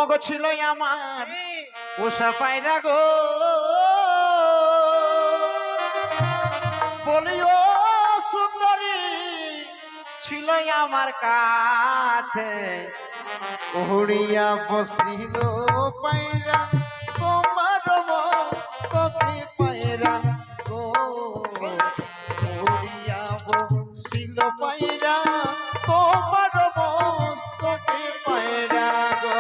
অগো ছিল আমার পোষা পায়রা গো, বলিও সুন্দরী ছিল আমার কাছে, উড়িয়া বসিল পায়রা তোমার মস্তকে পায়রা গো, উড়িয়া বসিল পায়রা তোমার মস্তকে পায়রা গো।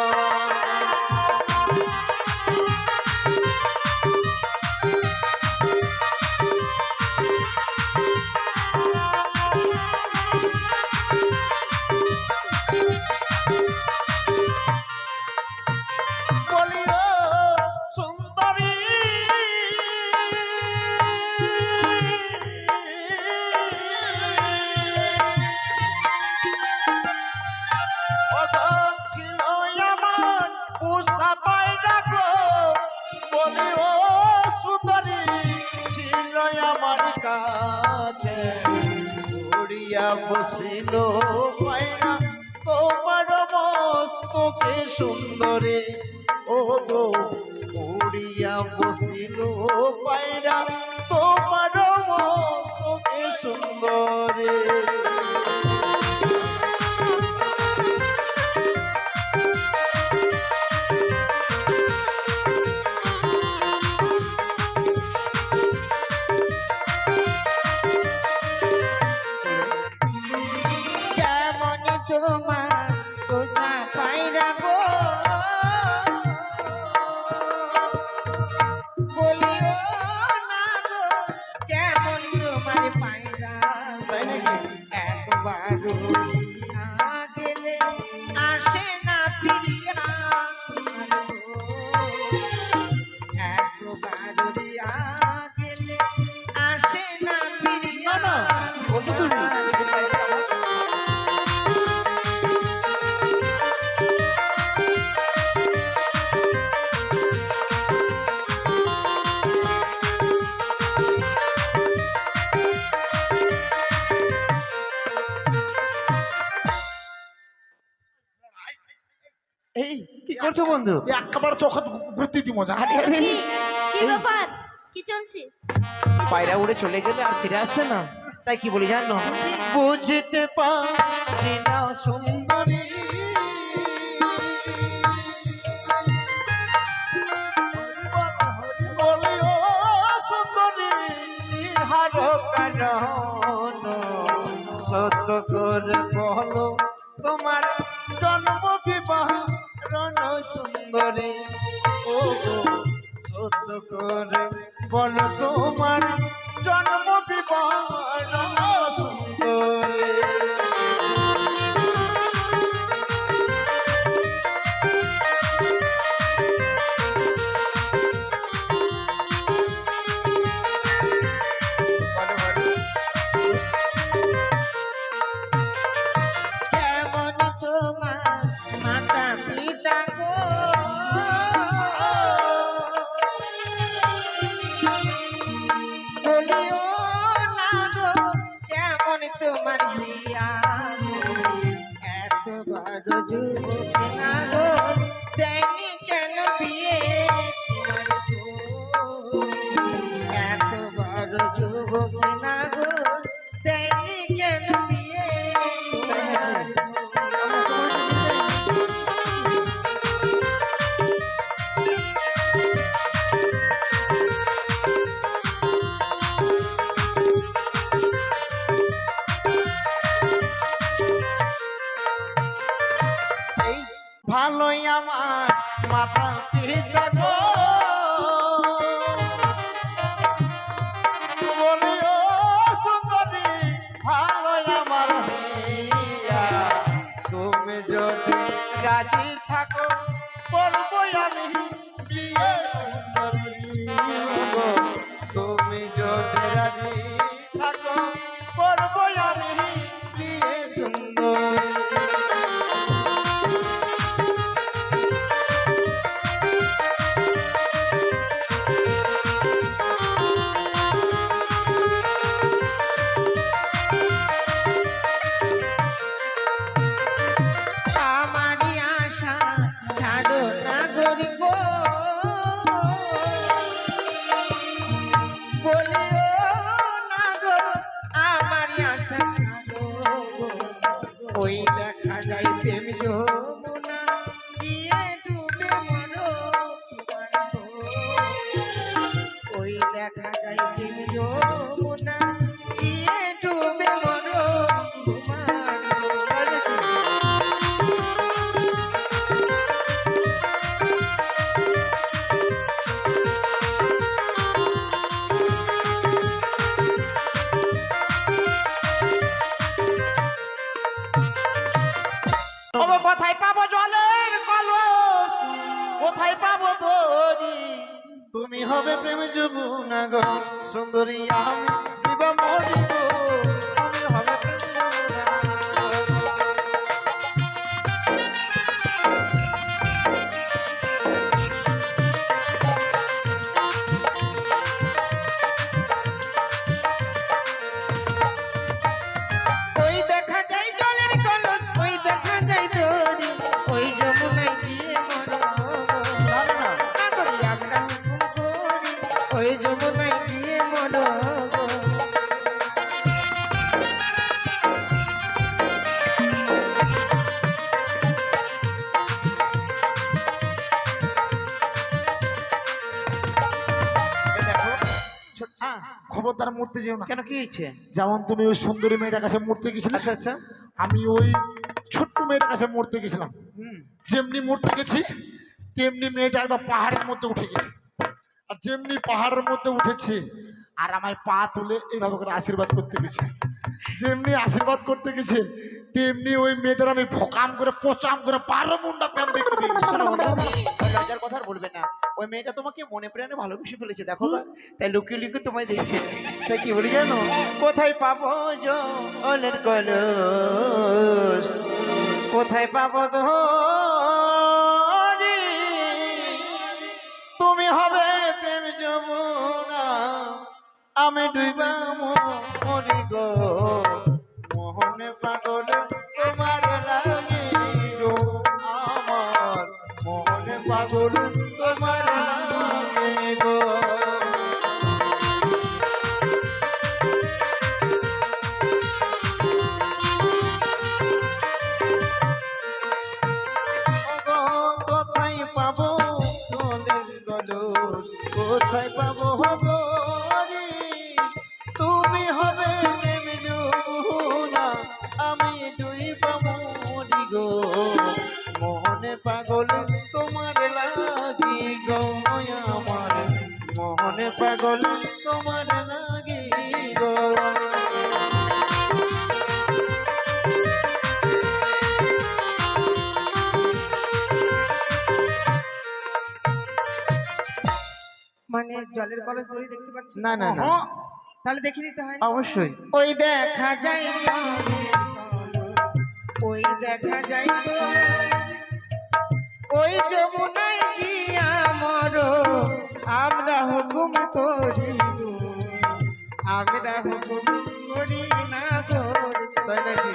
বসিল পায়রা তোমার মস্তকে সুন্দরে, ও গো উড়িয়া বসিল পায়রা তোমার মস্তকে সুন্দরে। এই কি করছো বন্ধু? একবার চোখে গুতি দি মজা। কি ব্যাপার, কি চলছে? পায়রা উড়ে চলে গেলে আর ফিরে আসছে না, তাই কি বলি জানো? বুঝতে পারছি না সুন্দরী, বলিও সুন্দরী ইহার কারণ, সত্য করে বলো তোমার জন্ম বিবরণ সুন্দরী, ও গো সত্য করে বলো তোমার জন্ম বিবরণ সুন্দরী। ভালোই আমার মাথা পিতা গো, বলিও সুন্দরী ভালোই আমার হইয়া, তুমি যদি রাজি থাকো করবো আমি বিয়ে সুন্দরী, তুমি যদি রাজি থাকো করবো আমি বিয়ে সুন্দরী। কোথায় পাবো তোরি তুমি হবে প্রেম যমুনা গো সুন্দরী আমি দিবা মরি গো তুমি হবে প্রেম যমুনা ওই দেখা যায় জলের কলস ওই দেখা যায় তোরি ওই যমুনায় গিয়ে মরো না করি আমরা হুকুম করি ওই যমুনায় গিয়ে মরো দেখো খবরদার মরতে যেও না। কেন কি হয়েছে যেমন তুমি ওই সুন্দরী মেয়েটার কাছে মরতে গেছিলে, আচ্ছা আচ্ছা আমি ওই ছোট্ট মেয়েটার কাছে মরতে গেছিলাম। হুম যেমনি মরতে গেছি তেমনি মেয়েটা একদম পাহাড়ের মধ্যে উঠে গেছে। আর যেমনি পাহাড়ের মধ্যে উঠেছে আর আমার পা তুলে এইভাবে করে আশীর্বাদ করতে গেছে। যেমনি আশীর্বাদ করতে গেছে তেমনি ওই মেয়েটার আমি ভকাম করে পচাম করে 12 মুন্ডা প্যান দেখতে দিয়েছি। শোনো বন্ধু, ওই লজ্জার কথা আর বলবে না। ওই মেয়েটা তোমাকে মনে প্রাণে ভালোবেসে ফেলেছে দেখো না, তাই লুকিয়ে লুকিয়ে তোমায় দেখছে। তাই কি বলি জানো, কোথায় পাবো জলের কলস কোথায় পাবো ধরি তুমি হবে প্রেম যমুনা আমি ডুইবা মরি গো মোহনে পাগল তোমার লাগে গো আমার মোহনে পাগল তোমার লাগে গো কোথায় পাবো জলের কলস কোথায় পাবো হরি তুমি হবে প্রেম যমুনা আমি ডুইবা মরি গো মোহনে পাগল তোমার লাগি গো আমার মোহনে পাগল তোমার লাগি গো মানে জলের কলস ধরে দেখতে পাচ্ছি না না না তাহলে দেখে দিতে হয়। অবশ্যই ওই দেখা যায় ওই দেখা যায় ওই যমুনায় গিয়া মরো আমরা হুকুম করি গো, আমরা হুকুম করি না গো। তাই নাকি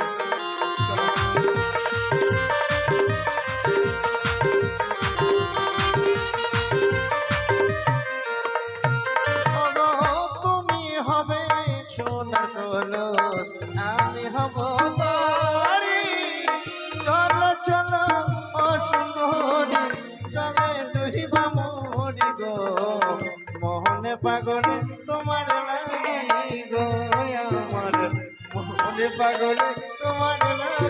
তুমি হবে সোনার কলস আমি হব তরি চলো চলো ও সুন্দরী চলে ডুহিবা মরি গো মোহনে পাগল তোমার লাগি গো আমার মোহনে পাগল তোমার লাগি